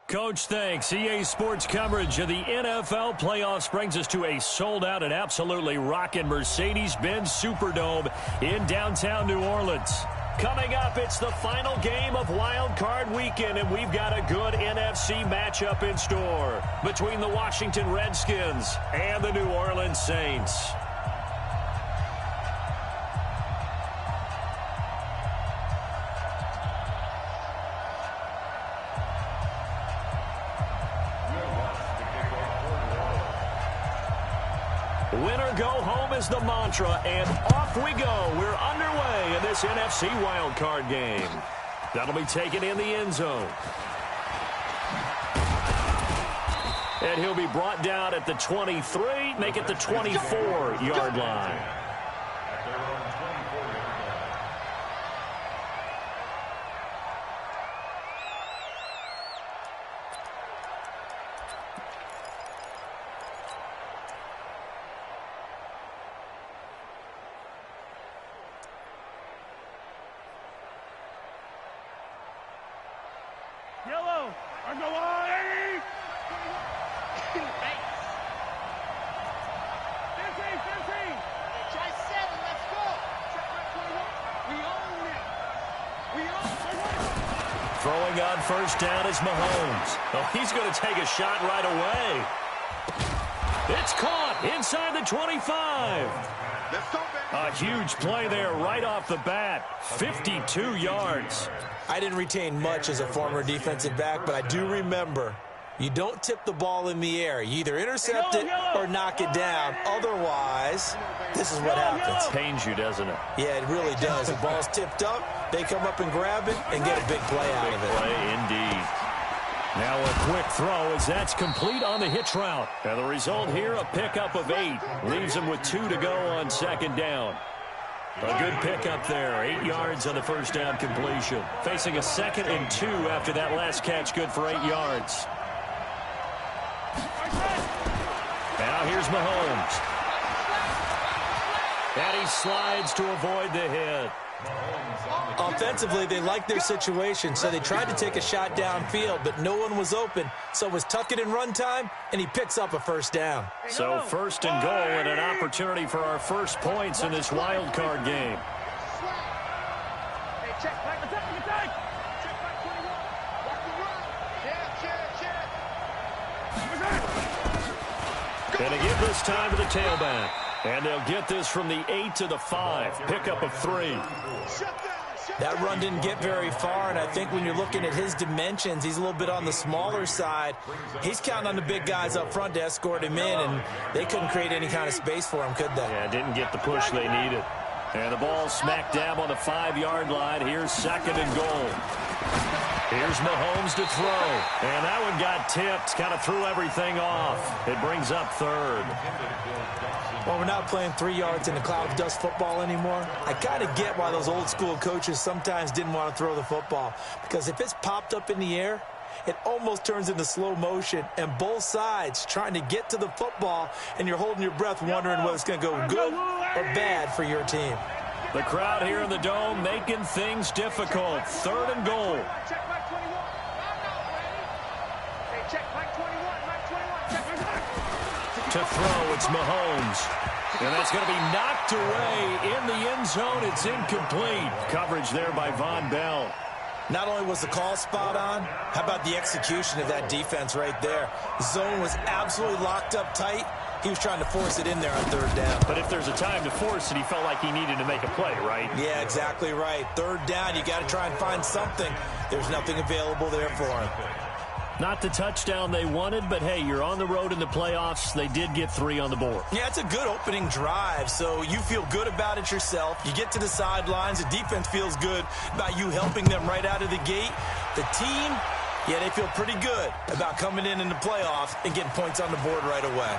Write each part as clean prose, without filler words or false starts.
Coach, thanks. EA Sports coverage of the NFL playoffs brings us to a sold-out and absolutely rocking Mercedes-Benz Superdome in downtown New Orleans. Coming up, it's the final game of Wildcard Weekend, and we've got a good NFC matchup in store between the Washington Redskins and the New Orleans Saints. Winner go home is the mantra, and off we go. We're underway in this NFC wildcard game. That'll be taken in the end zone. And he'll be brought down at the 23, make it the 24-yard line. Yellow, or go on, Eddie! 15. Try 7, let's go! Check back 21. We own it! We own it! Throwing on first down is Mahomes. Oh, he's going to take a shot right away. It's caught inside the 25. A huge play there right off the bat. 52 yards. I didn't retain much as a former defensive back, but I do remember you don't tip the ball in the air. You either intercept it or knock it down. Otherwise, this is what happens. Pains you, doesn't it? Yeah, it really does. The ball's tipped up, they come up and grab it and get a big play out of it. Big play indeed. Now a quick throw as that's complete on the hitch route. And the result here, a pickup of 8. Leaves him with 2 to go on second down. A good pickup there. 8 yards on the first down completion. Facing a 2nd and 2 after that last catch. Good for 8 yards. Now here's Mahomes. And he slides to avoid the hit. Offensively, they liked their situation, so they tried to take a shot downfield, but no one was open. So it was tuck it in run time, and he picks up a first down. So first and goal and an opportunity for our first points in this wild card game. Hey, check back, attack! Check back 21. Watch the run. Check. And they give this time to the tailback. And they'll get this from the 8 to the 5. Pickup of 3. That run didn't get very far, and I think when you're looking at his dimensions, he's a little bit on the smaller side. He's counting on the big guys up front to escort him in, and they couldn't create any kind of space for him, could they? Yeah, didn't get the push they needed. And the ball smack dab on the 5-yard line. Here's 2nd and goal. Here's Mahomes to throw. And that one got tipped, kind of threw everything off. It brings up 3rd. Well, we're not playing 3 yards in a cloud of dust football anymore. I kind of get why those old school coaches sometimes didn't want to throw the football. Because if it's popped up in the air, it almost turns into slow motion. And both sides trying to get to the football, and you're holding your breath wondering whether it's going to go good or bad for your team. The crowd here in the Dome making things difficult. 3rd and goal. Check back 21. Hey, check back 21. Back 21. Check back. To throw, it's Mahomes. And that's going to be knocked away in the end zone. It's incomplete. Coverage there by Von Bell. Not only was the call spot on, how about the execution of that defense right there? The zone was absolutely locked up tight. He was trying to force it in there on 3rd down. But if there's a time to force it, he felt like he needed to make a play, right? Yeah, exactly right. 3rd down, you got to try and find something. There's nothing available there for him. Not the touchdown they wanted, but hey, you're on the road in the playoffs. They did get 3 on the board. Yeah, it's a good opening drive, so you feel good about it yourself. You get to the sidelines. The defense feels good about you helping them right out of the gate. The team, yeah, they feel pretty good about coming in the playoffs and getting points on the board right away.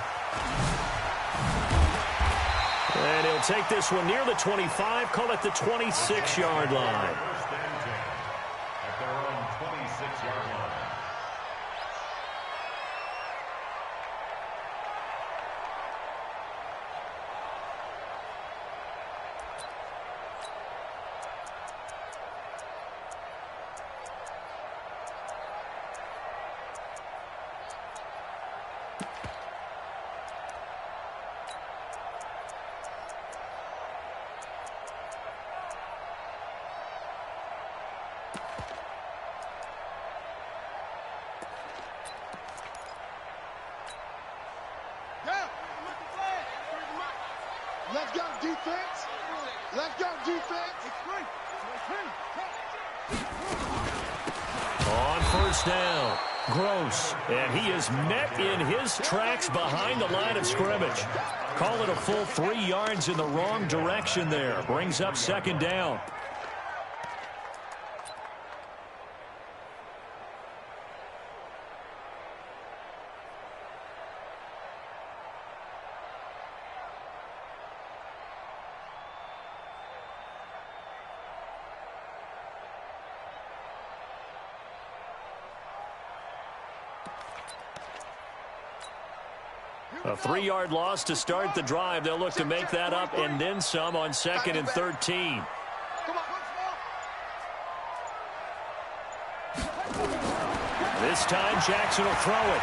And he'll take this one near the 25, call it the 26-yard line. guard defense. Left guard defense. On first down, Gross, and he is met in his tracks behind the line of scrimmage. Call it a full 3 yards in the wrong direction there. Brings up second down. A 3-yard loss to start the drive. They'll look to make that up and then some on 2nd and 13. This time Jackson will throw it.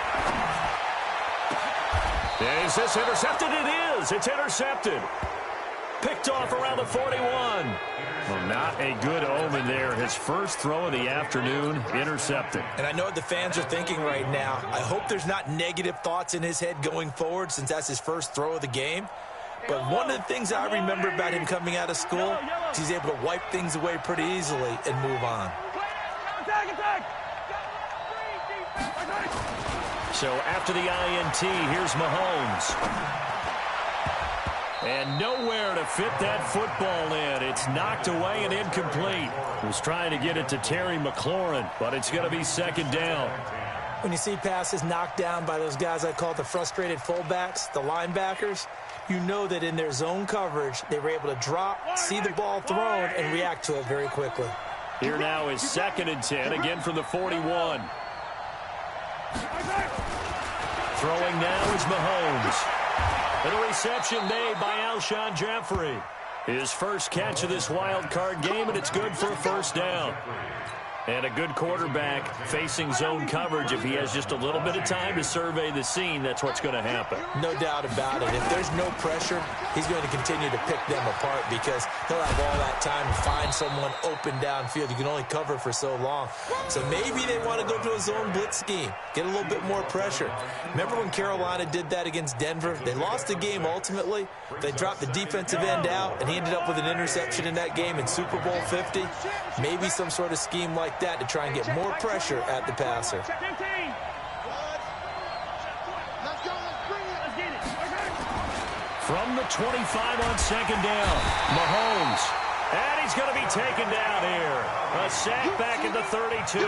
Is this intercepted? It is. It's intercepted. Picked off around the 41. Well, not a good omen there. His first throw of the afternoon, intercepted. And I know what the fans are thinking right now. I hope there's not negative thoughts in his head going forward since that's his first throw of the game. But one of the things I remember about him coming out of school is he's able to wipe things away pretty easily and move on. So after the INT, here's Mahomes. And nowhere to fit that football in. It's knocked away and incomplete. He was trying to get it to Terry McLaurin, but it's going to be second down. When you see passes knocked down by those guys I call the frustrated fullbacks, the linebackers, you know that in their zone coverage, they were able to drop, see the ball thrown, and react to it very quickly. Here now is 2nd and 10, again from the 41. Throwing now is Mahomes. And a reception made by Alshon Jeffrey. His first catch of this wild card game, and it's good for a first down. And a good quarterback facing zone coverage. If he has just a little bit of time to survey the scene, that's what's going to happen. No doubt about it. If there's no pressure, he's going to continue to pick them apart because he'll have all that time to find someone open downfield. You can only cover for so long. So maybe they want to go to a zone blitz scheme, get a little bit more pressure. Remember when Carolina did that against Denver? They lost the game ultimately. They dropped the defensive end out, and he ended up with an interception in that game in Super Bowl 50. Maybe some sort of scheme like that to try and get more pressure at the passer. From the 25 on second down, Mahomes. And he's going to be taken down here. A sack back at the 32.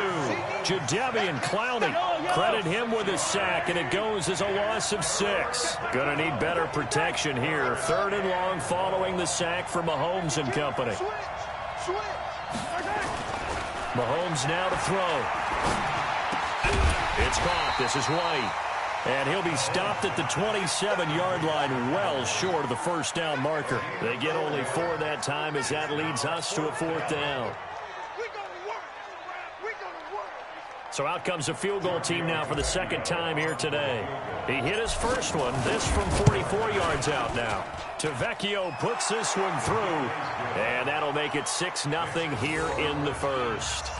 Jadeveon Clowney, credit him with a sack, and it goes as a loss of 6. Going to need better protection here. 3rd and long following the sack for Mahomes and company. Mahomes now to throw. It's caught. This is White. And he'll be stopped at the 27-yard line, well short of the first down marker. They get only 4 that time as that leads us to a 4th down. So out comes a field goal team now for the 2nd time here today. He hit his first one, this from 44 yards out now. Tavecchio puts this one through, and that'll make it 6-0 here in the first.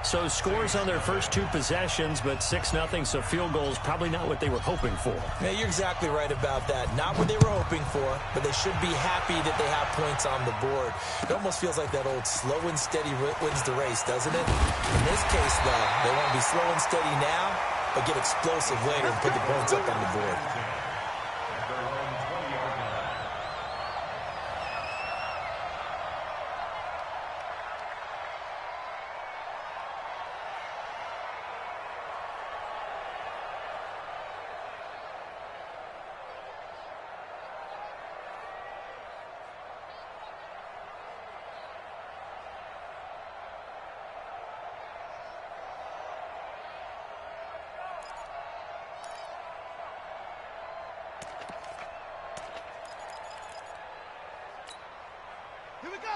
So scores on their first 2 possessions, but 6-0, so field goals probably not what they were hoping for. Yeah, you're exactly right about that. Not what they were hoping for, but they should be happy that they have points on the board. It almost feels like that old slow and steady wins the race, doesn't it? In this case, though, they want to be slow and steady now, but get explosive later and put the points up on the board.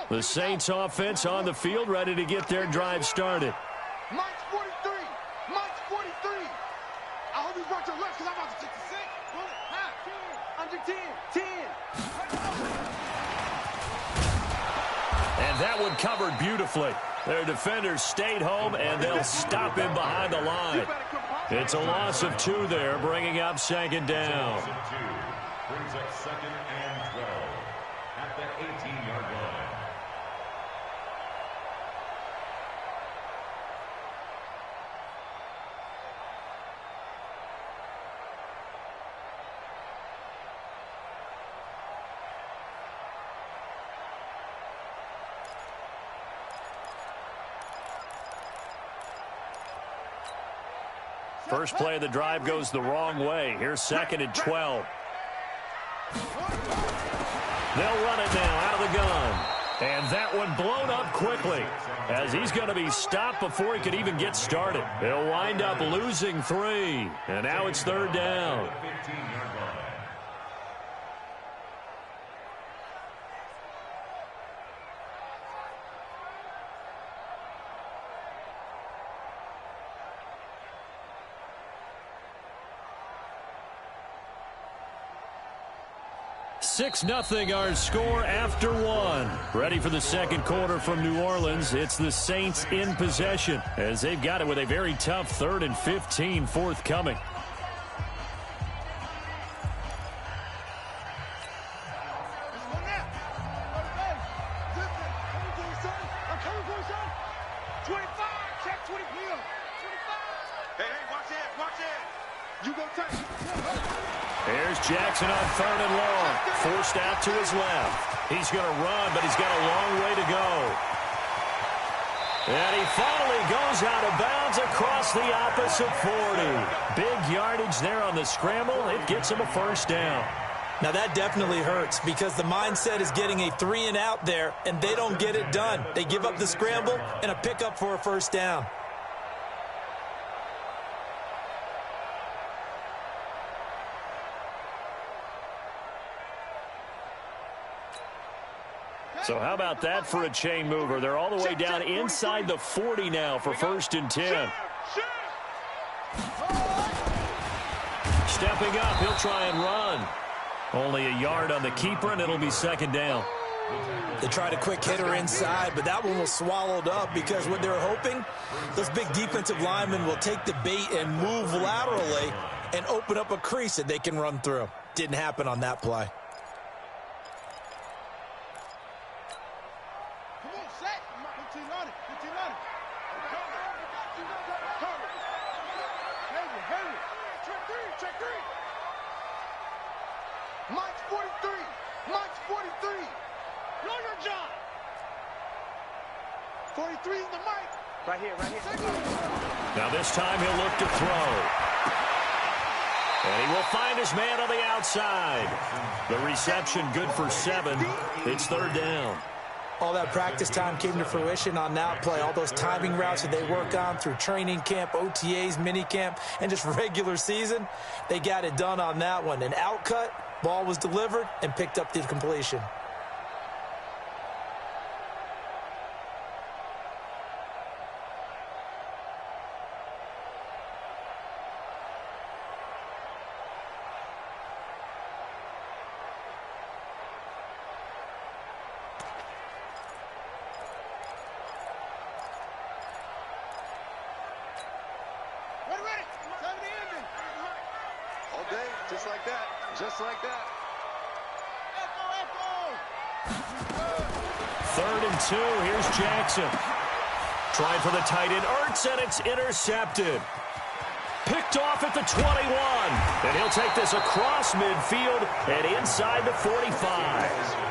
The Saints offense on the field, ready to get their drive started. Mike's 43. Mike's 43. I hope you brought your left because I'm about to take the 6. Under 10. 10. And that one covered beautifully. Their defenders stayed home, and they'll stop him behind the line. It's a loss of 2 there, bringing up 2nd down. Brings up 2nd and 12. at the 18-yard line. First play of the drive goes the wrong way. Here's 2nd and 12. They'll run it now out of the gun. And that one blown up quickly as he's going to be stopped before he could even get started. They'll wind up losing 3. And now it's 3rd down. Six 0 our score after 1. Ready for the second quarter from New Orleans. It's the Saints in possession as they've got it with a very tough 3rd and 15 forthcoming. Here's Jackson on 3rd and long. Forced out to his left. He's going to run, but he's got a long way to go. And he finally goes out of bounds across the opposite 40. Big yardage there on the scramble. It gets him a first down. Now that definitely hurts because the mindset is getting a 3 and out there, and they don't get it done. They give up the scramble and a pickup for a first down. So how about that for a chain mover? They're all the way down inside the 40 now for 1st and 10. Stepping up, he'll try and run. Only a yard on the keeper, and it'll be 2nd down. They tried a quick hitter inside, but that one was swallowed up because what they're hoping, those big defensive linemen will take the bait and move laterally and open up a crease that they can run through. Didn't happen on that play. Mike's 43. Mike's 43. Know your job. 43 is the mic. Right here, right here. Now this time he'll look to throw. And he will find his man on the outside. The reception good for 7. It's 3rd down. All that practice time came to fruition on that play. All those timing routes that they work on through training camp, OTAs, mini camp, and just regular season, they got it done on that one. An outcut, ball was delivered, and picked up the completion. Just like that. Just like that. 3rd and 2. Here's Jackson. Trying for the tight end. Ertz, and it's intercepted. Picked off at the 21. And he'll take this across midfield and inside the 45.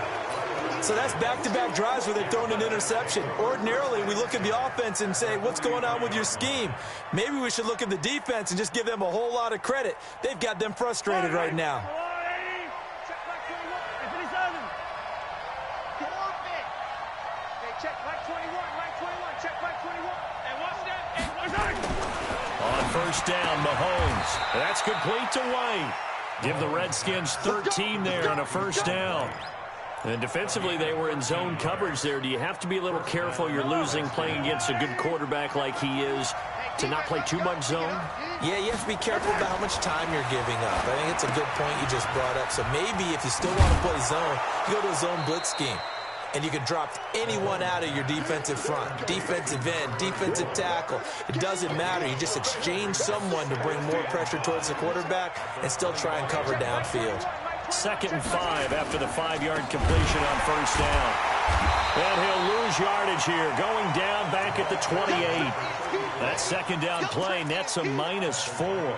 So that's back-to-back drives where they've thrown an interception. Ordinarily, we look at the offense and say, what's going on with your scheme? Maybe we should look at the defense and just give them a whole lot of credit. They've got them frustrated right now. On 1st down, Mahomes. That's complete to White. Give the Redskins 13 there on a 1st down. And defensively, they were in zone coverage there. Do you have to be a little careful? You're losing playing against a good quarterback like he is to not play too much zone? Yeah, you have to be careful about how much time you're giving up. I think it's a good point you just brought up. So maybe if you still want to play zone, you go to a zone blitz scheme. And you can drop anyone out of your defensive front, defensive end, defensive tackle. It doesn't matter. You just exchange someone to bring more pressure towards the quarterback and still try and cover downfield. 2nd and 5 after the 5-yard completion on first down. And he'll lose yardage here, going down back at the 28. That second down play nets a -4.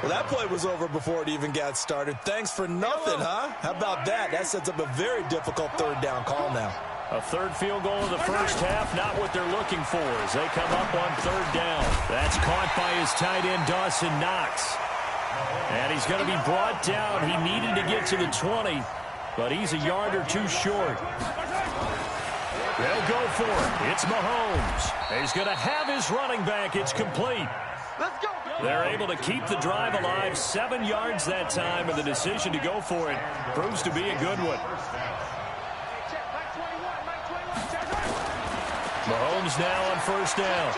Well, that play was over before it even got started. Thanks for nothing, huh? How about that? That sets up a very difficult third down call now. A third field goal in the first half, not what they're looking for as they come up on third down. That's caught by his tight end, Dawson Knox. And he's going to be brought down. He needed to get to the 20, but he's a yard or two short. They'll go for it. It's Mahomes. He's going to have his running back. It's complete. Let's go. They're able to keep the drive alive, 7 yards that time, and the decision to go for it proves to be a good one. Mahomes now on first down.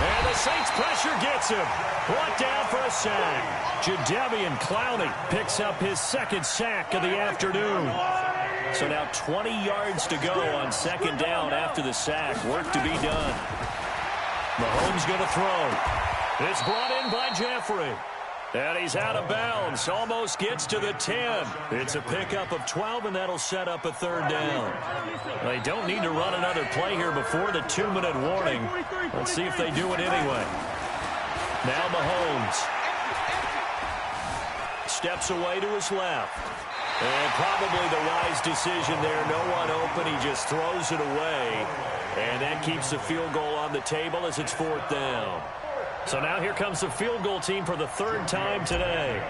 And the Saints pressure gets him. Brought down for a sack. Jadeveon Clowney picks up his 2nd sack of the afternoon. So now 20 yards to go on 2nd down after the sack. Work to be done. Mahomes going to throw. It's brought in by Jeffrey. And he's out of bounds. Almost gets to the 10. It's a pickup of 12, and that'll set up a third down. They don't need to run another play here before the 2-minute warning. Let's see if they do it anyway. Now Mahomes steps away to his left. And probably the wise decision there. No one open. He just throws it away. And that keeps the field goal on the table as it's 4th down. So now here comes the field goal team for the 3rd time today.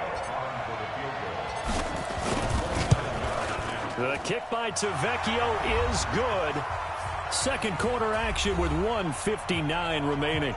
The kick by Tavecchio is good. Second quarter action with 1:59 remaining.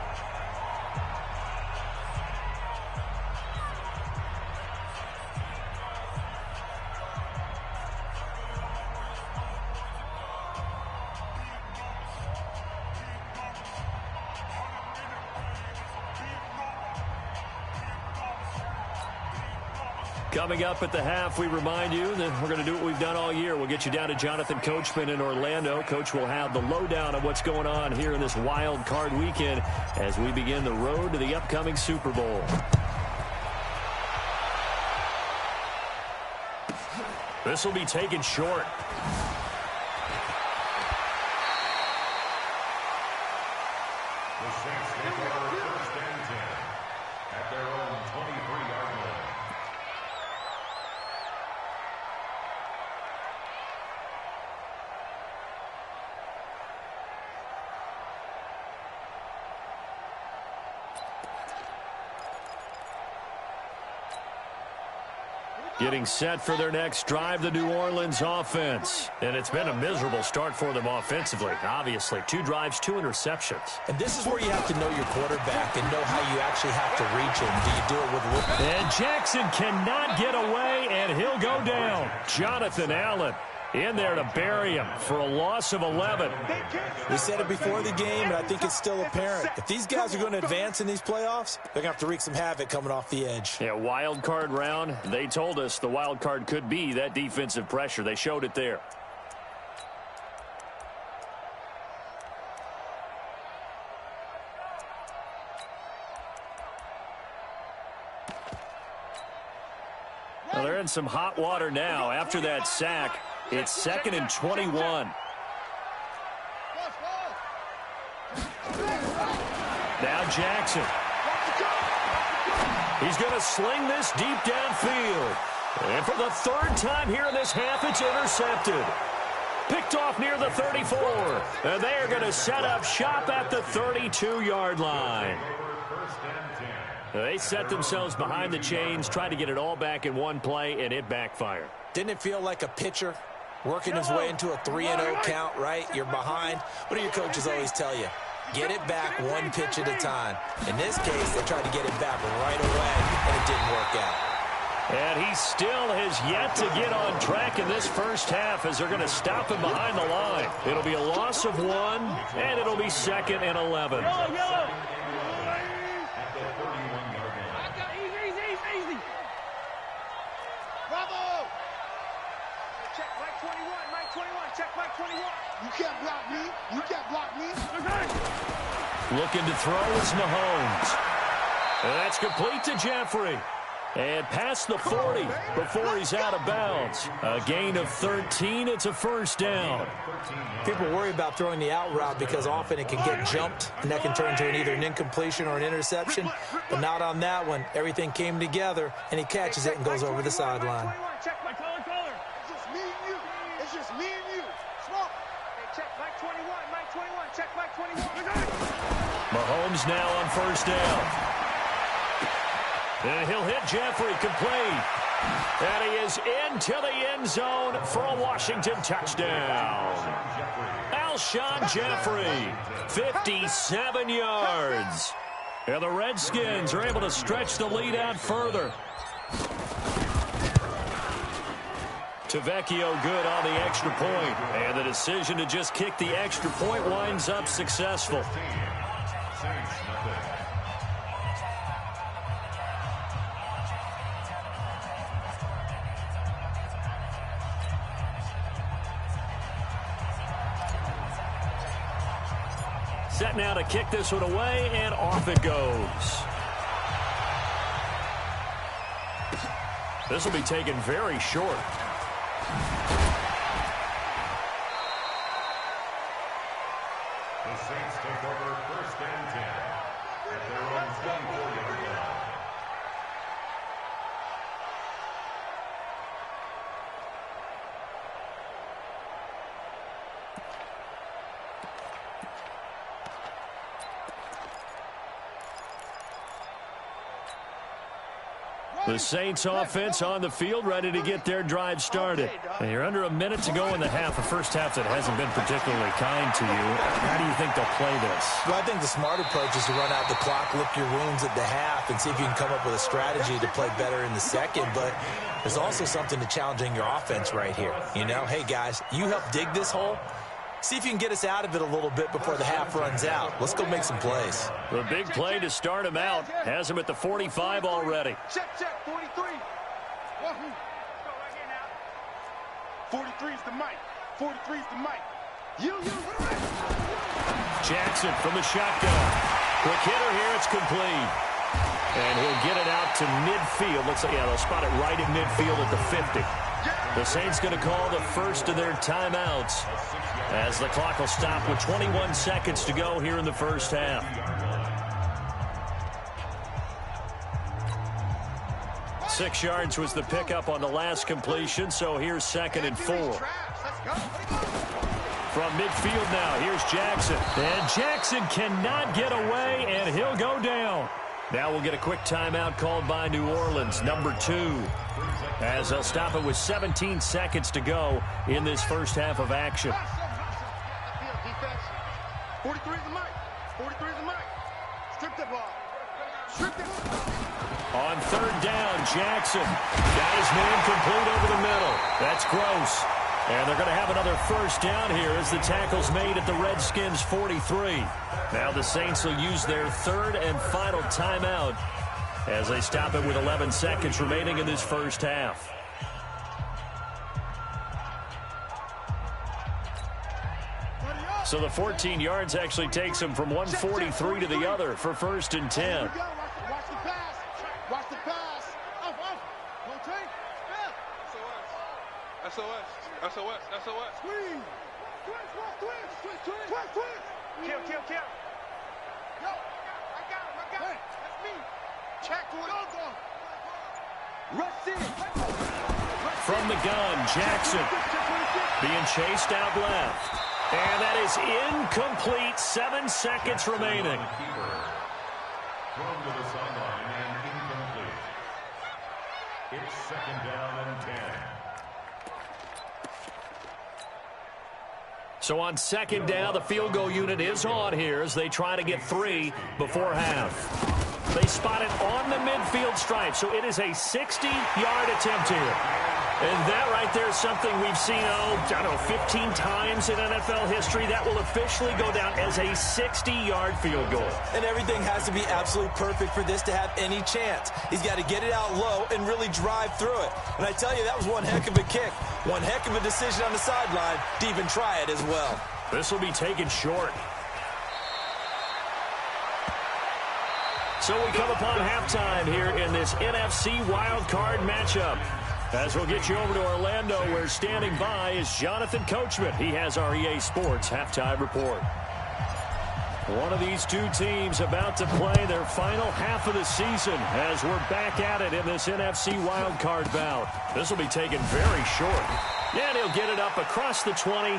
Coming up at the half, we remind you that we're going to do what we've done all year. We'll get you down to Jonathan Coachman in Orlando. Coach will have the lowdown of what's going on here in this wild card weekend as we begin the road to the upcoming Super Bowl. This will be taken short. The Saints take over 1st and 10 at their own 23-yard line. Getting set for their next drive, the New Orleans offense. And it's been a miserable start for them offensively. Obviously, 2 drives, 2 interceptions. And this is where you have to know your quarterback and know how you actually have to reach him. Do you do it with... And Jackson cannot get away, and he'll go down. Jonathan Allen in there to bury him for a loss of 11. We said it before the game, and I think it's still apparent. If these guys are going to advance in these playoffs, they're going to have to wreak some havoc coming off the edge. Yeah, wild card round. They told us the wild card could be that defensive pressure. They showed it there. Well, they're in some hot water now after that sack. It's 2nd and 21. Now Jackson. He's going to sling this deep downfield. And for the 3rd time here in this half, it's intercepted. Picked off near the 34. And they are going to set up shop at the 32-yard line. They set themselves behind the chains, tried to get it all back in one play, and it backfired. Didn't it feel like a pitcher working his way into a 3-0 count, right? You're behind. What do your coaches always tell you? Get it back 1 pitch at a time. In this case, they tried to get it back right away, and it didn't work out. And he still has yet to get on track in this first half as they're going to stop him behind the line. It'll be a loss of 1, and it'll be 2nd and 11. Easy. Bravo! Check Mike 21, Mike 21, check Mike 21. You can't block me. You can't block me. Looking to throw is Mahomes. And that's complete to Jeffrey. And past the 40 before he's out of bounds. A gain of 13. It's a first down. People worry about throwing the out route because often it can get jumped, and that can turn into either an incompletion or an interception. But not on that one. Everything came together, and he catches it and goes over the sideline. Check my color. It's just me and you. It's just me and you. Smoke. Hey, check Mike 21. Mike 21. Check Mike 21. Mahomes now on first down. And he'll hit Jeffrey, complete. And he is into the end zone for a Washington touchdown. Alshon Jeffrey, 57 yards. And the Redskins are able to stretch the lead out further. Tavecchio good on the extra point. And the decision to just kick the extra point winds up successful. Set now to kick this one away, and off it goes. This will be taken very short. The Saints take over first and 10 at their own 24-yard line. The Saints offense on the field, ready to get their drive started. And you're under a minute to go in the half, a first half that hasn't been particularly kind to you. How do you think they'll play this? Well, I think the smart approach is to run out the clock, lick your wounds at the half, and see if you can come up with a strategy to play better in the second. But there's also something to challenging your offense right here. You know, hey, guys, you help dig this hole. See if you can get us out of it a little bit before the half runs out. Let's go make some plays. The big play to start him out has him at the 45 already. Check, 43. 43's the mic. 43's the mic. You. Jackson from the shotgun. Quick hitter here, it's complete. And he'll get it out to midfield. Looks like, yeah, they'll spot it right at midfield at the 50. The Saints going to call the first of their timeouts as the clock will stop with 21 seconds to go here in the first half. Six yards was the pickup on the last completion, so here's 2nd and 4. From midfield now, here's Jackson. And Jackson cannot get away, and he'll go down. Now we'll get a quick timeout called by New Orleans, number 2. As they'll stop it with 17 seconds to go in this first half of action. 43's the mic. 43's the mic. Strip the ball. Strip it. On third down, Jackson got his man complete over the middle. That's gross. And they're going to have another first down here as the tackle's made at the Redskins 43. Now the Saints will use their third and final timeout as they stop it with 11 seconds remaining in this first half. So the 14 yards actually takes him from 143 to the other for 1st and 10. Watch the pass. Watch the pass. Up. No take. SOS. Squeeze. Twist. Kill. Yo, I got him. That's me. Check to it. Rush in. From the gun, Jackson being chased out left. And that is incomplete. 7 seconds remaining. Thrown to the sideline and incomplete. It's 2nd down and 10. So on 2nd down, the field goal unit is on here as they try to get 3 before half. They spot it on the midfield stripe, so it is a 60-yard attempt here. And that right there is something we've seen, 15 times in NFL history. That will officially go down as a 60-yard field goal. And everything has to be absolutely perfect for this to have any chance. He's got to get it out low and really drive through it. And I tell you, that was one heck of a kick. One heck of a decision on the sideline to even try it as well. This will be taken short. So we come upon halftime here in this NFC Wildcard matchup. As we'll get you over to Orlando, where standing by is Jonathan Coachman. He has our EA Sports halftime report. One of these two teams about to play their final half of the season as we're back at it in this NFC Wildcard bout. This will be taken very short. And he'll get it up across the 20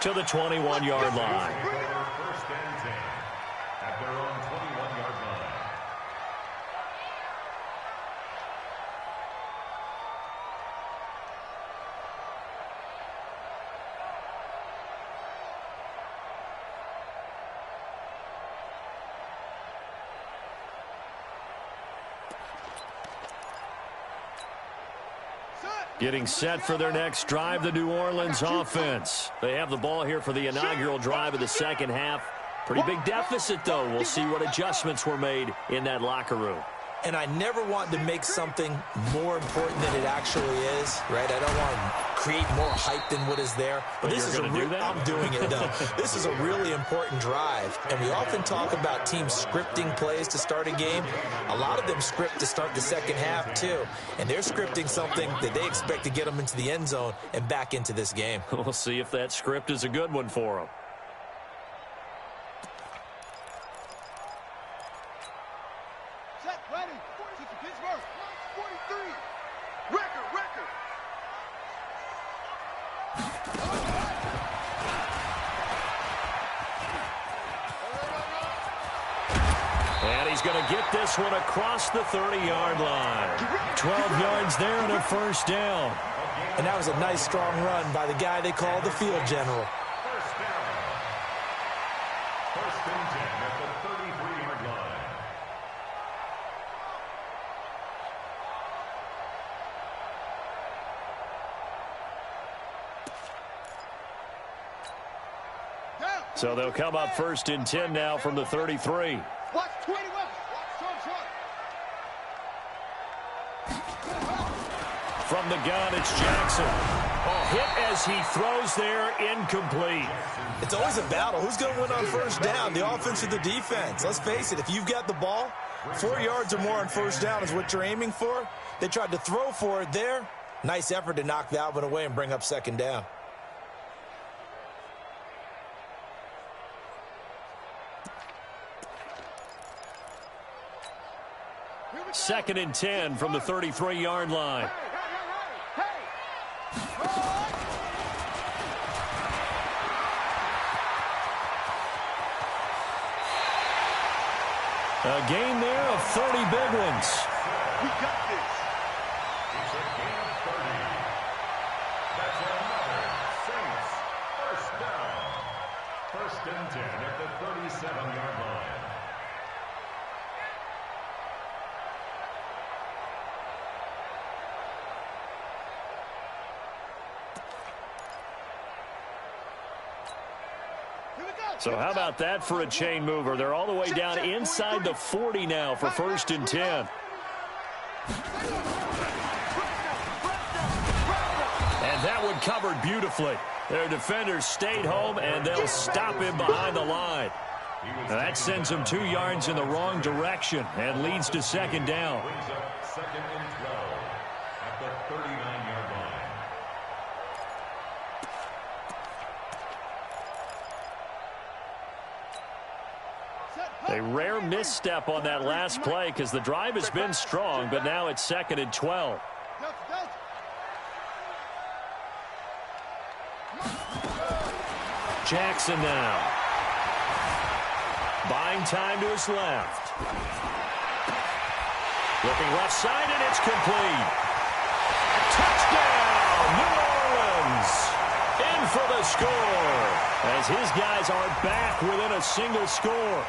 to the 21-yard line. First and 10 at their own 21-yard line. Getting set for their next drive, the New Orleans offense. They have the ball here for the inaugural drive of the second half. Pretty big deficit, though. We'll see what adjustments were made in that locker room. And I never want to make something more important than it actually is, right? I don't want to create more hype than what is there. But this is I'm doing it, though. This is a really important drive. And we often talk about teams scripting plays to start a game. A lot of them script to start the second half, too. And they're scripting something that they expect to get them into the end zone and back into this game. We'll see if that script is a good one for them. And he's going to get this one across the 30-yard line. 12 yards there and a first down. And that was a nice, strong run by the guy they call the field general. First down. First and 10 at the 33-yard line. So they'll come up first and 10 now from the 33. Watch 21. Watch From the gun, it's Jackson. Oh, hit as he throws there, incomplete. It's always a battle. Who's going to win on first down, the offense or the defense? Let's face it, if you've got the ball, 4 yards or more on first down is what you're aiming for. They tried to throw for it there. Nice effort to knock that one away and bring up second down. Second and 10 from the 33-yard line. A gain there of 30 big ones. We got this. It's a gain of 30. That's another Saints first down. First and 10 at the 37-yard line. So how about that for a chain mover? They're all the way down inside the 40 now for first and 10. And that one covered beautifully. Their defenders stayed home, and they'll stop him behind the line. Now that sends them 2 yards in the wrong direction and leads to second down. Brings up second and 12 at the 39-yard line. A rare misstep on that last play because the drive has been strong, but now it's second and 12. Jackson now. Buying time to his left. Looking left side, and it's complete. Touchdown, New Orleans. In for the score. As his guys are back within a single score.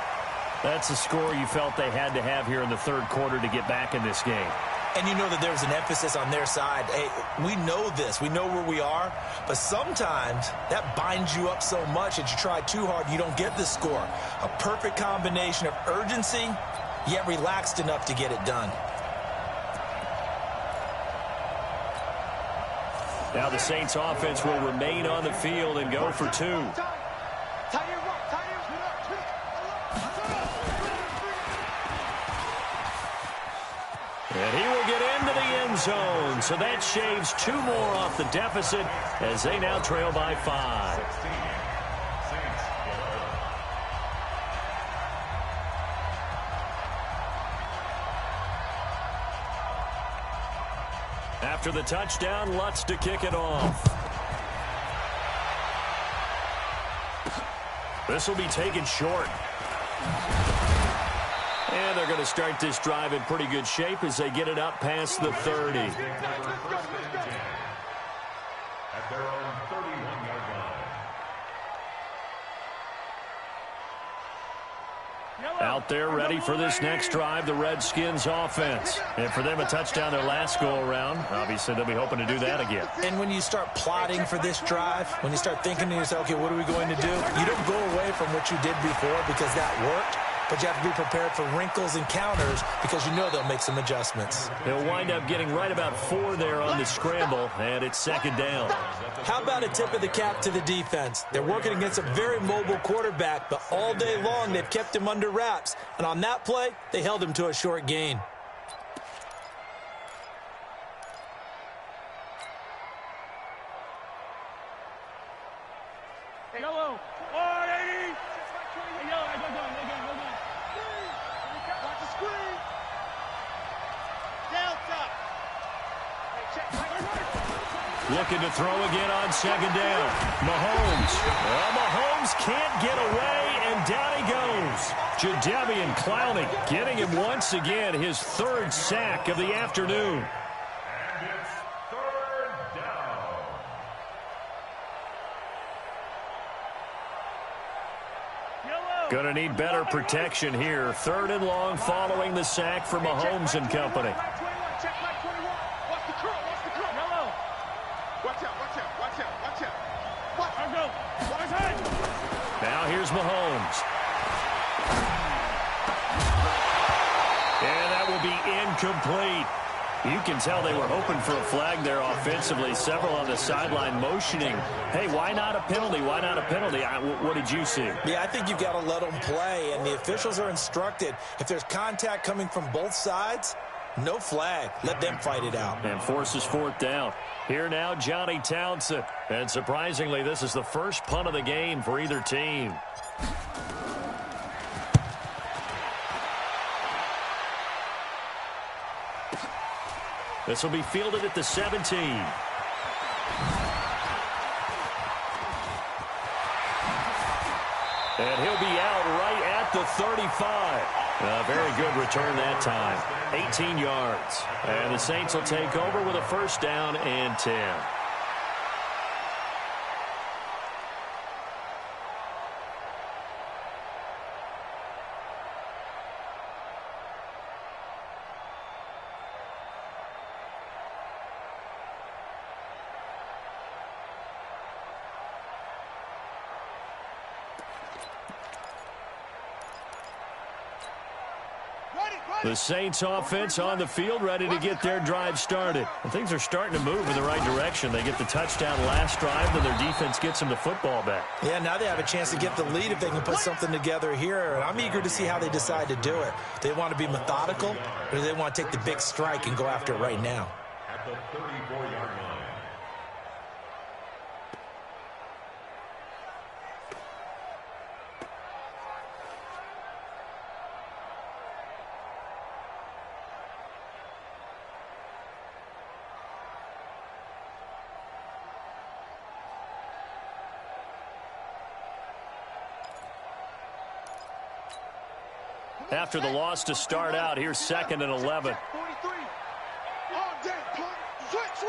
That's a score you felt they had to have here in the third quarter to get back in this game. And you know that there was an emphasis on their side. Hey, we know this. We know where we are. But sometimes that binds you up so much that you try too hard, you don't get the score. A perfect combination of urgency, yet relaxed enough to get it done. Now the Saints offense will remain on the field and go for two. And he will get into the end zone. So that shaves 2 more off the deficit as they now trail by 5. After the touchdown, Lutz to kick it off. This will be taken short. And they're going to start this drive in pretty good shape as they get it up past the 30. At their own 31-yard line. Out there ready for this next drive, the Redskins offense. And for them, a touchdown their last go-around. Obviously, they'll be hoping to do that again. And when you start plotting for this drive, when you start thinking to yourself, okay, what are we going to do? You don't go away from what you did before because that worked. But you have to be prepared for wrinkles and counters because you know they'll make some adjustments. He'll wind up getting right about 4 there on the scramble, and it's second down. How about a tip of the cap to the defense? They're working against a very mobile quarterback, but all day long they've kept him under wraps. And on that play, they held him to a short gain. Yellow. 180. Yellow. Go down. Watch the screen. Down top. Looking to throw again on second down. Mahomes. Well, Mahomes can't get away, and down he goes. Jadeveon Clowney getting him once again, his 3rd sack of the afternoon. And it's 3rd down. Going to need better protection here. 3rd and long following the sack for Mahomes and company. Check back 21. Watch the curl. Yellow. Watch out. Go. Watch head. Now here's Mahomes. And that will be incomplete. You can tell they were hoping for a flag there offensively. Several on the sideline motioning. Hey, why not a penalty? Why not a penalty? What did you see? Yeah, I think you've got to let them play, and the officials are instructed. If there's contact coming from both sides, no flag. Let them fight it out. And forces 4th down. Here now, Johnny Townsend. And surprisingly, this is the first punt of the game for either team. This will be fielded at the 17. And he'll be out right at the 35. A very good return that time. 18 yards. And the Saints will take over with a 1st down and 10. The Saints offense on the field, ready to get their drive started. And things are starting to move in the right direction. They get the touchdown last drive, then their defense gets them the football back. Yeah, now they have a chance to get the lead if they can put something together here. And I'm eager to see how they decide to do it. Do they want to be methodical, or do they want to take the big strike and go after it right now? At the 34-yard line. After the loss to start out, here's 2nd and 11. 43. All day, punt. Switch.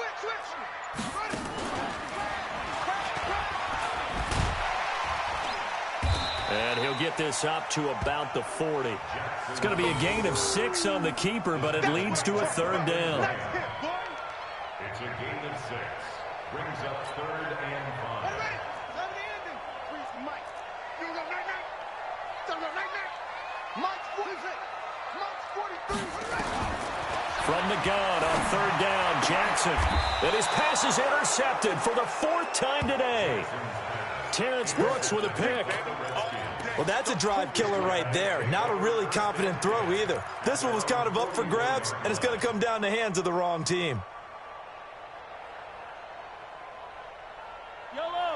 And he'll get this up to about the 40. It's going to be a gain of 6 on the keeper, but it leads to a 3rd down. It's a gain of 6. Brings up 3rd and 5. From the gun on 3rd down, Jackson. And his pass is intercepted for the 4th time today. Terrence Brooks with a pick. Well, that's a drive killer right there. Not a really confident throw either. This one was kind of up for grabs, and it's going to come down the hands of the wrong team.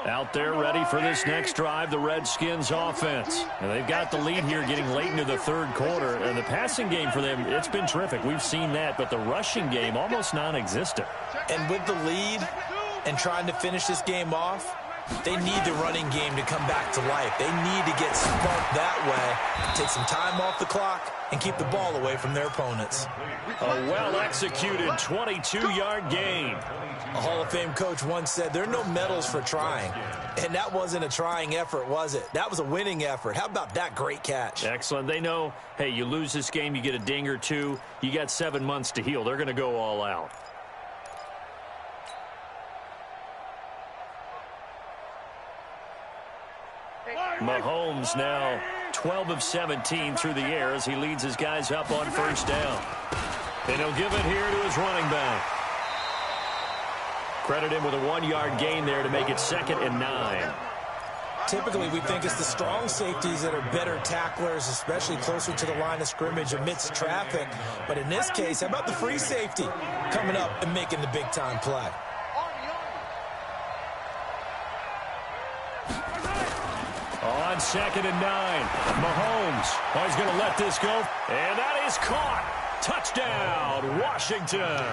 Out there ready for this next drive, the Redskins offense. And they've got the lead here getting late into the third quarter. And the passing game for them, it's been terrific. We've seen that, but the rushing game almost non-existent. And with the lead and trying to finish this game off, they need the running game to come back to life. They need to get sparked that way, take some time off the clock, and keep the ball away from their opponents. A well-executed 22-yard gain. A Hall of Fame coach once said, there are no medals for trying. And that wasn't a trying effort, was it? That was a winning effort. How about that great catch? Excellent. They know, hey, you lose this game, you get a ding or two, you got 7 months to heal. They're going to go all out. Mahomes now 12 of 17 through the air as he leads his guys up on first down. And he'll give it here to his running back. Credit him with a 1-yard gain there to make it 2nd and 9. Typically, we think it's the strong safeties that are better tacklers, especially closer to the line of scrimmage amidst traffic. But in this case, how about the free safety coming up and making the big-time play? On 2nd and 9, Mahomes. Oh, he's going to let this go. And that is caught. Touchdown, Washington.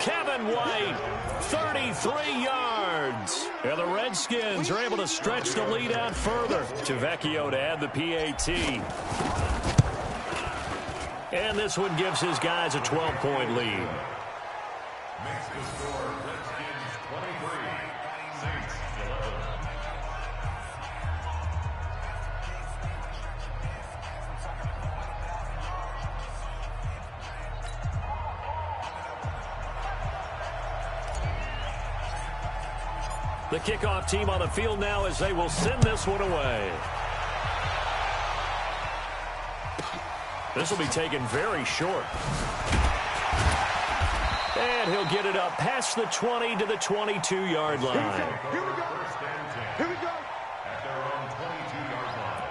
Kevin White, 33 yards. And the Redskins are able to stretch the lead out further. Vecchio to add the PAT. And this one gives his guys a 12-point lead. Makes the score Redskins 23, Saints 11. The kickoff team on the field now as they will send this one away. This will be taken very short. And he'll get it up past the 20 to the 22-yard line. Here we go. Here we go. At their own 22-yard line.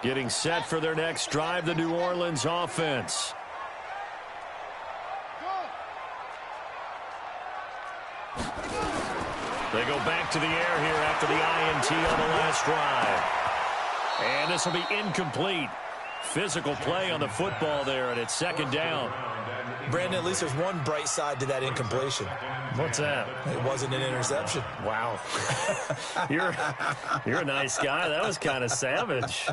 Getting set for their next drive, the New Orleans offense. They go back to the air here after the INT on the last drive. And this will be incomplete. Physical play on the football there, and it's 2nd down. Brandon, at least there's one bright side to that incompletion. What's that? It wasn't an interception. Wow. You're a nice guy. That was kind of savage.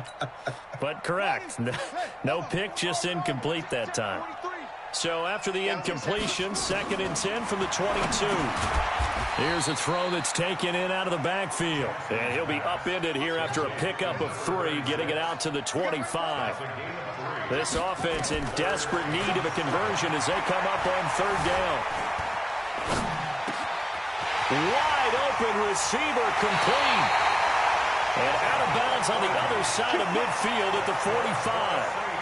But correct. No pick, just incomplete that time. So after the incompletion, 2nd and 10 from the 22. Here's a throw that's taken in out of the backfield. And he'll be upended here after a pickup of 3, getting it out to the 25. This offense in desperate need of a conversion as they come up on 3rd down. Wide open receiver complete. And out of bounds on the other side of midfield at the 45.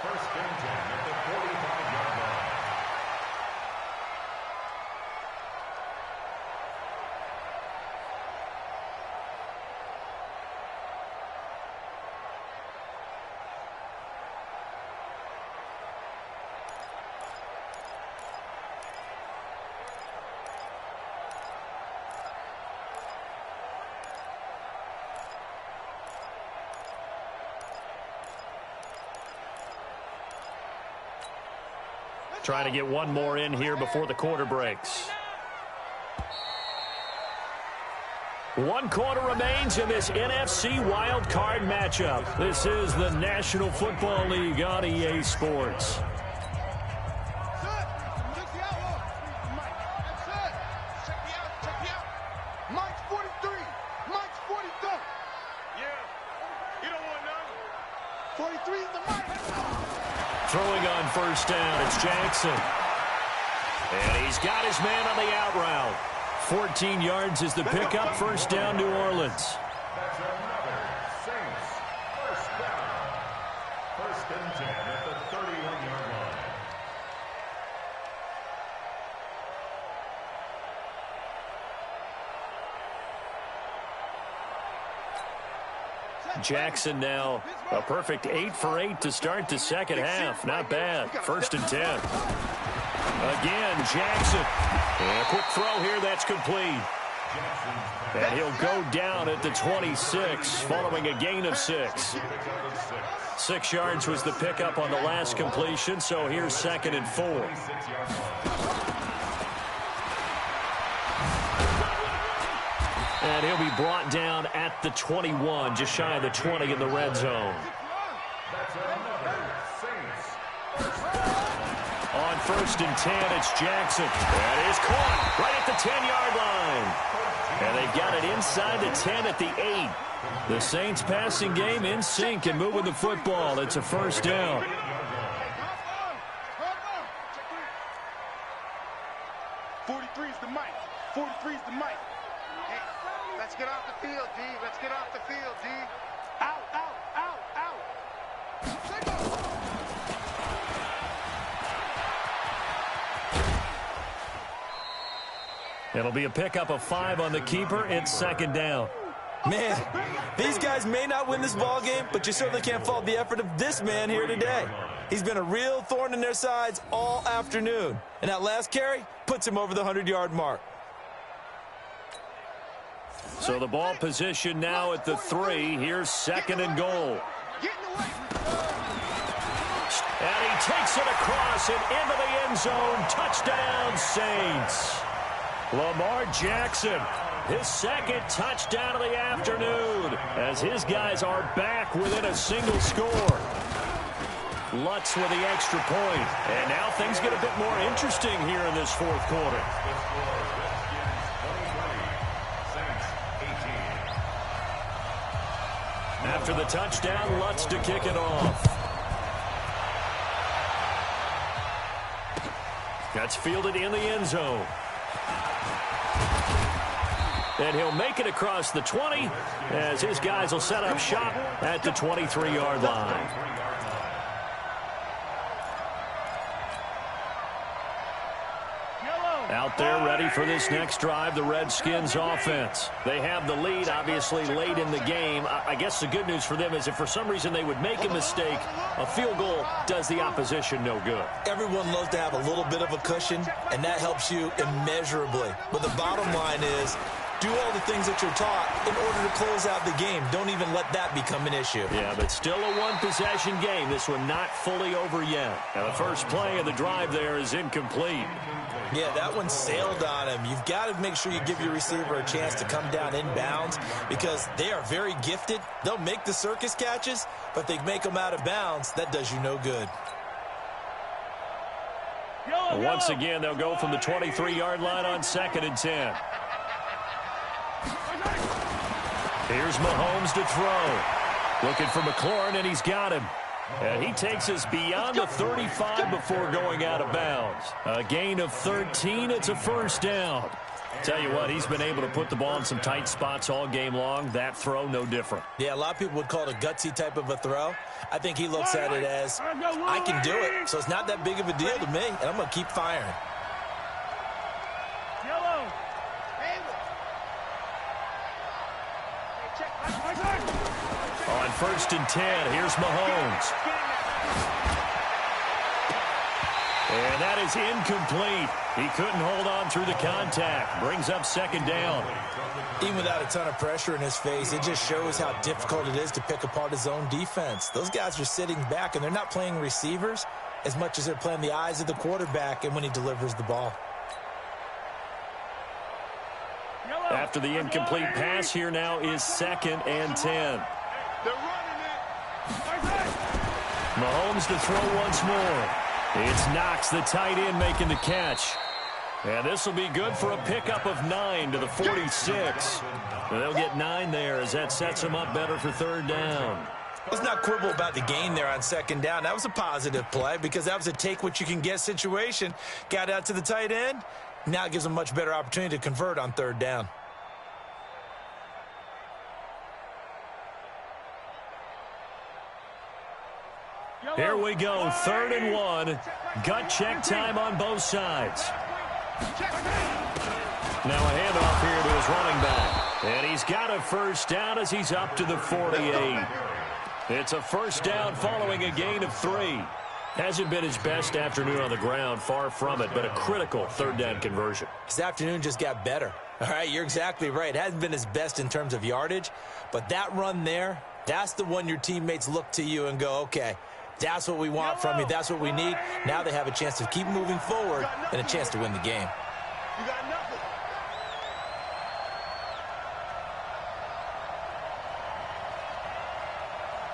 First and 10 at the 45-yard line. Trying to get one more in here before the quarter breaks. 1 quarter remains in this NFC Wildcard matchup. This is the National Football League on EA Sports. Mike's 43. Mike's 43. Yeah. You don't want none. 43 is the Mike. Throwing on first down, it's Jackson. And he's got his man on the out route. 14 yards is the pickup, first down, New Orleans. That's another Saints first down. First and 10 at the 31-yard line. Jackson now a perfect 8 for 8 to start the second half. Not bad. 1st and 10. Again, Jackson. And a quick throw here. That's complete. And he'll go down at the 26 following a gain of 6. 6 yards was the pickup on the last completion, so here's 2nd and 4. And he'll be brought down at the 21, just shy of the 20 in the red zone. On 1st and 10, it's Jackson. That is caught right at the 10-yard line. And they got it inside the 10 at the 8. The Saints passing game in sync and moving the football. It's a 1st down. 43 is the mic. 43 is the mic. Hey, let's get off the field, D. Let's get off the field, D. Out, out, out, out. It'll be a pickup of 5 on the keeper. It's 2nd down. Man, these guys may not win this ball game, but you certainly can't fault the effort of this man here today. He's been a real thorn in their sides all afternoon. And that last carry puts him over the 100-yard mark. So the ball position now at the 3. Here's 2nd and goal. And he takes it across and into the end zone. Touchdown, Saints. Lamar Jackson, his 2nd touchdown of the afternoon, as his guys are back within a single score. Lutz with the extra point. And now things get a bit more interesting here in this 4th quarter. After the touchdown, Lutz to kick it off. That's fielded in the end zone. And he'll make it across the 20 as his guys will set up shop at the 23-yard line. Out there ready for this next drive, the Redskins offense. They have the lead, obviously, late in the game. I guess the good news for them is if for some reason they would make a mistake, a field goal does the opposition no good. Everyone loves to have a little bit of a cushion, and that helps you immeasurably. But the bottom line is, do all the things that you're taught in order to close out the game. Don't even let that become an issue. Yeah, but still a one-possession game. This one not fully over yet. Now the first play of the drive there is incomplete. Yeah, that one sailed on him. You've got to make sure you give your receiver a chance to come down inbounds because they are very gifted. They'll make the circus catches, but they make them out of bounds. That does you no good. Once again, they'll go from the 23-yard line on 2nd and 10. Here's Mahomes to throw. Looking for McLaurin, and he's got him. And he takes us beyond the 35 before going out of bounds. A gain of 13. It's a 1st down. Tell you what, he's been able to put the ball in some tight spots all game long. That throw, no different. Yeah, a lot of people would call it a gutsy type of a throw. I think he looks at it as, I can do it, so it's not that big of a deal to me, and I'm going to keep firing. On 1st and 10, here's Mahomes. And that is incomplete. He couldn't hold on through the contact. Brings up 2nd down. Even without a ton of pressure in his face, it just shows how difficult it is to pick apart his own defense. Those guys are sitting back, and they're not playing receivers as much as they're playing the eyes of the quarterback and when he delivers the ball. After the incomplete pass, here now is 2nd and 10. Mahomes to throw once more. It's Knox, the tight end, making the catch. And this will be good for a pickup of 9 to the 46. They'll get 9 there as that sets them up better for 3rd down. Let's not quibble about the gain there on 2nd down. That was a positive play because that was a take-what-you-can-get situation. Got out to the tight end. Now it gives them a much better opportunity to convert on 3rd down. Here we go, 3rd and 1. Gut check time on both sides. Now a handoff here to his running back. And he's got a first down as he's up to the 48. It's a first down following a gain of 3. Hasn't been his best afternoon on the ground, far from it, but a critical third down conversion. His afternoon just got better. All right, you're exactly right. It hasn't been his best in terms of yardage, but that run there, that's the one your teammates look to you and go, okay, that's what we want from you. That's what we need. Now they have a chance to keep moving forward and a chance to win the game. You got nothing.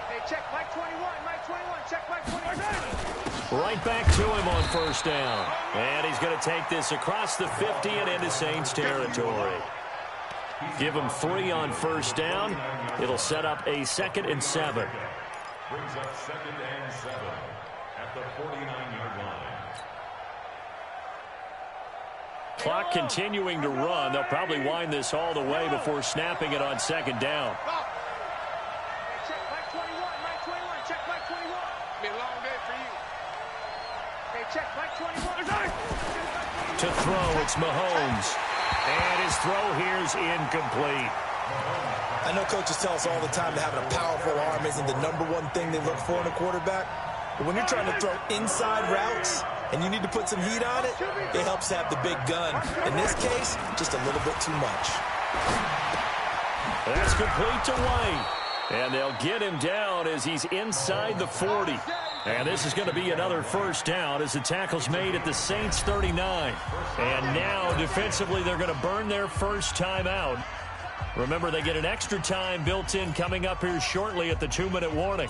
Hey, check Mike 21. Mike 21. Check Mike 21. Right back to him on first down. And he's going to take this across the 50 and into Saints territory. Give him 3 on first down. It'll set up a 2nd and 7. Brings up 2nd and 7 at the 49-yard line. Clock continuing to run. They'll probably wind this all the way before snapping it on 2nd down. Check Mike 21. Mike 21. Check Mike 21. Be a long day for you. Hey, check Mike 21. To throw, it's Mahomes. And his throw here is incomplete. I know coaches tell us all the time that having a powerful arm isn't the #1 thing they look for in a quarterback. But when you're trying to throw inside routes and you need to put some heat on it, it helps to have the big gun. In this case, just a little bit too much. That's complete to White. And they'll get him down as he's inside the 40. And this is going to be another first down as the tackle's made at the Saints 39. And now defensively they're going to burn their first time out. Remember, they get an extra time built in coming up here shortly at the 2-minute warning.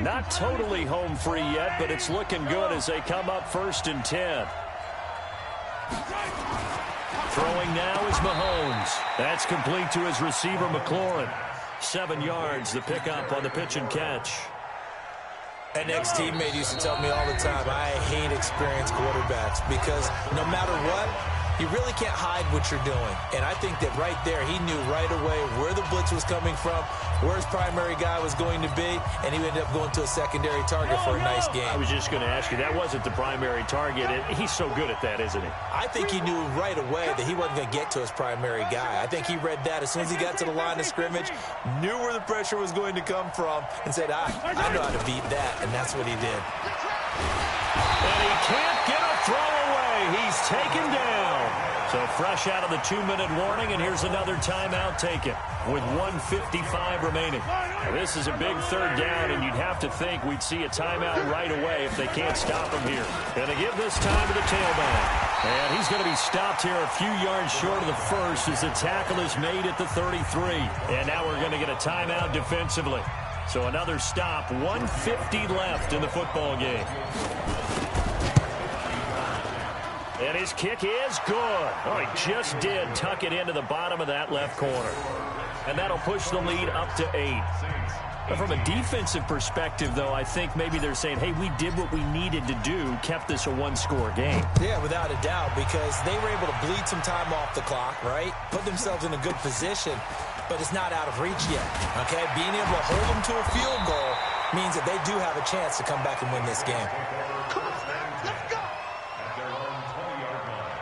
Not totally home free yet, but it's looking good as they come up 1st and 10. Throwing now is Mahomes. That's complete to his receiver, McLaurin. 7 yards, the pickup on the pitch and catch. An ex-teammate used to tell me all the time, I hate experienced quarterbacks because no matter what, you really can't hide what you're doing. And I think that right there, he knew right away where the blitz was coming from, where his primary guy was going to be, and he ended up going to a secondary target for a nice game. I was just going to ask you, that wasn't the primary target. He's so good at that, isn't he? I think he knew right away that he wasn't going to get to his primary guy. I think he read that as soon as he got to the line of scrimmage, knew where the pressure was going to come from, and said, I know how to beat that, and that's what he did. And he can't get a throw away. He's taken down. So fresh out of the 2-minute warning, and here's another timeout taken with 1:55 remaining. Now, this is a big third down, and you'd have to think we'd see a timeout right away if they can't stop him here. Going to give this time to the tailback. And he's going to be stopped here a few yards short of the first as the tackle is made at the 33. And now we're going to get a timeout defensively. So another stop, 1:50 left in the football game. And his kick is good. Oh, he just did tuck it into the bottom of that left corner. And that'll push the lead up to 8. But from a defensive perspective, though, I think maybe they're saying, hey, we did what we needed to do, kept this a 1-score game. Yeah, without a doubt, because they were able to bleed some time off the clock, right? Put themselves in a good position, but it's not out of reach yet, okay? Being able to hold them to a field goal means that they do have a chance to come back and win this game. Come on, let's go. At their own 20-yard line.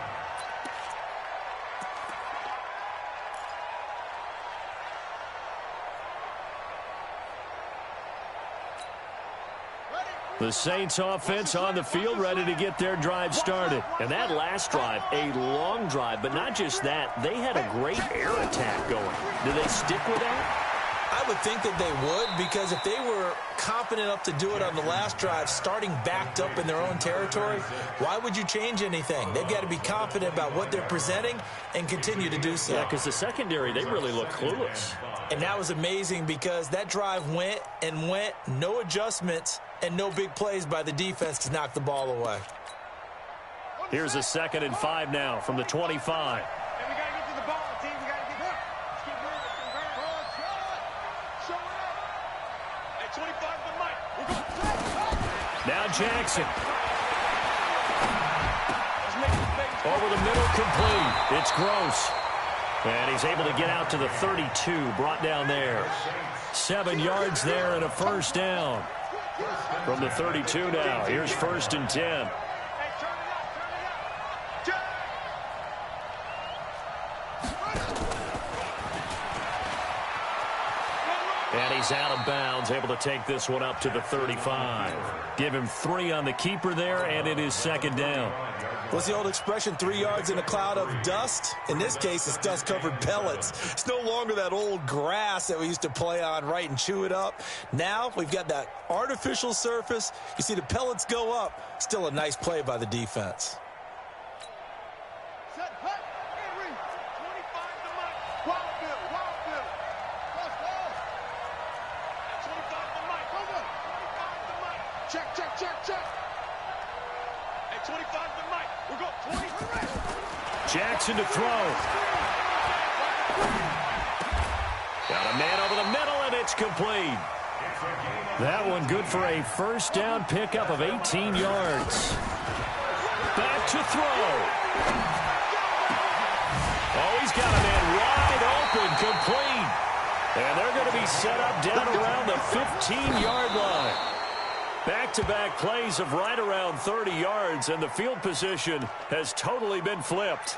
The Saints offense on the field ready to get their drive started. And that last drive, a long drive, but not just that. They had a great air attack going. Do they stick with that? I would think that they would, because if they were confident enough to do it on the last drive, starting backed up in their own territory, why would you change anything? They've got to be confident about what they're presenting and continue to do so. Yeah, because the secondary, they really look clueless. And that was amazing because that drive went and went, no adjustments, and no big plays by the defense to knock the ball away. Here's a 2nd and 5 now from the 25. Hey, we got to get to the ball, team. We got to get there. Let's keep moving. Show it up. Hey, 25 for Mike. We're going. Now Jackson. Over the middle, complete. It's Gross. And he's able to get out to the 32, brought down there. 7 yards there and a first down. From the 32 now, here's 1st and 10. And he's out of bounds, able to take this one up to the 35. Give him 3 on the keeper there, and it is 2nd down. What's the old expression, 3 yards in a cloud of dust? In this case, it's dust-covered pellets. It's no longer that old grass that we used to play on, right, and chew it up. Now we've got that artificial surface. You see the pellets go up. Still a nice play by the defense. Jackson to throw. Got a man over the middle, and it's complete. That one good for a first down pickup of 18 yards. Back to throw. Oh, he's got a man wide open, complete. And they're going to be set up down around the 15-yard line. Back-to-back plays of right around 30 yards, and the field position has totally been flipped.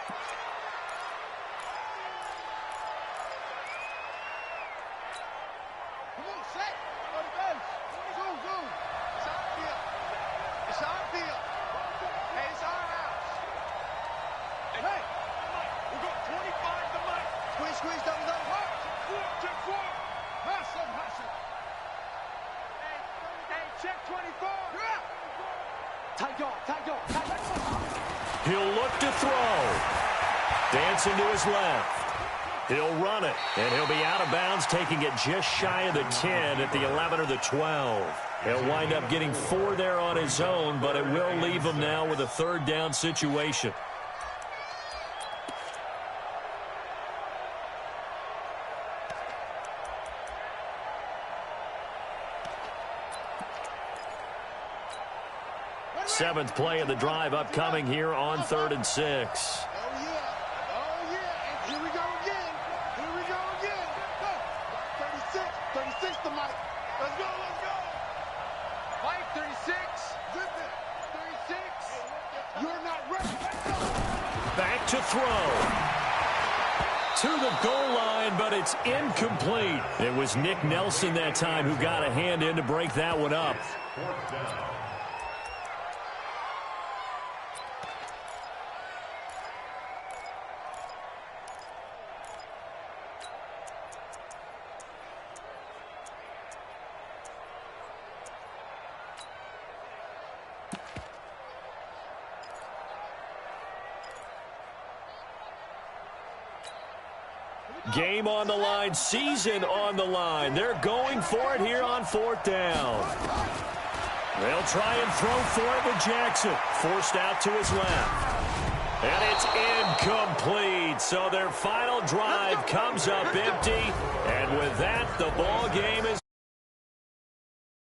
He'll look to throw. Dancing to his left. He'll run it, and he'll be out of bounds, taking it just shy of the 10 at the 11 or the 12. He'll wind up getting 4 there on his own, but it will leave him now with a 3rd down situation. Seventh play of the drive upcoming here on 3rd and 6. Oh, yeah. Oh, yeah. And here we go again. Here we go again. Go. 36. 36 to Mike. Let's go. Let's go. Mike, 36. Zip it. 36. You're not ready. Let's go. Back to throw. To the goal line, but it's incomplete. It was Nick Nelson that time who got a hand in to break that one up. 4th down. Game on the line, season on the line. They're going for it here on 4th down. They'll try and throw for it with Jackson. Forced out to his left. And it's incomplete. So their final drive comes up empty. And with that, the ball game is